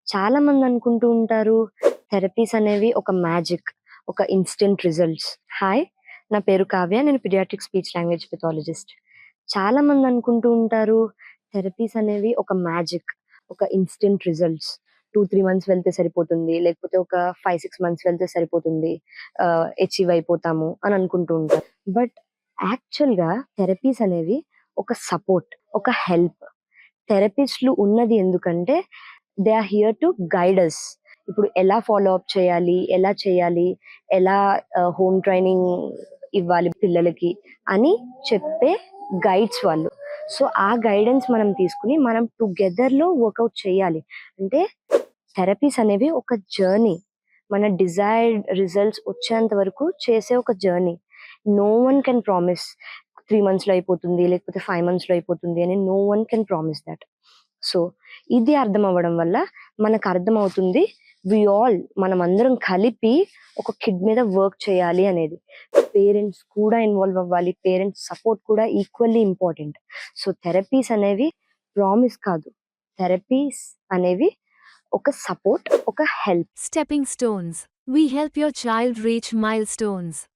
చాలా మంది అనుకుంటూ ఉంటారు థెరపీస్ అనేవి ఒక మ్యాజిక్, ఒక ఇన్‌స్టంట్ రిజల్ట్స్. హాయ్! నా పేరు కావ్య. నేను పీడియాట్రిక్ స్పీచ్ లాంగ్వేజ్ పెథాలజిస్ట్. చాలా మంది అనుకుంటూ ఉంటారు థెరపీస్ అనేవి ఒక మ్యాజిక్, ఒక ఇన్‌స్టంట్ రిజల్ట్స్. 2, 3 మంత్స్ వెళ్తే సరిపోతుంది. లేకపోతే ఒక 5, 6 మంత్స్ వెళ్తే సరిపోతుంది. అచీవ్ అయిపోతాము అని అనుకుంటూ ఉంటారు. బట్ యాక్చువల్‌గా థెరపీస్ అనేవి ఒక సపోర్ట్, ఒక హెల్ప్. థెరపిస్ట్‌లు ఉన్నది ఎందుకంటే they are here to guide us. ఇప్పుడు ఎలా ఫాలో అప్ చేయాలి, ఎలా చేయాలి, ఎలా హోమ్ ట్రైనింగ్ ఇవ్వాలి పిల్లలకి అని చెప్పే గైడ్స్ వాళ్ళు. సో, ఆ గైడెన్స్ మనం తీసుకొని మనం టుగెదర్‌లో వర్కౌట్ చేయాలి. అంటే థెరపీస్ అనేవి ఒక జర్నీ. మన డిజైర్డ్ రిజల్ట్స్ వచ్చేంత వరకు చేసే ఒక journey. No one can promise 3 మంత్స్‌లో అయిపోతుంది, లేకపోతే 5 మంత్స్‌లో అయిపోతుంది అని no one can promise that. So, ఇది అర్థం అవ్వడం వల్ల మనకర్థమవుతుంది మనమందరం కలిపి ఒక కిడ్ మీద వర్క్ చేయాలి అనేది. పేరెంట్స్ కూడా ఇన్వాల్వ్ అవ్వాలి. పేరెంట్స్ సపోర్ట్ కూడా ఈక్వల్లీ ఇంపార్టెంట్. సో, థెరపీస్ అనేవి ప్రామిస్ కాదు. థెరపీస్ అనేవి ఒక సపోర్ట్, ఒక help. Stepping stones. We help your child reach milestones.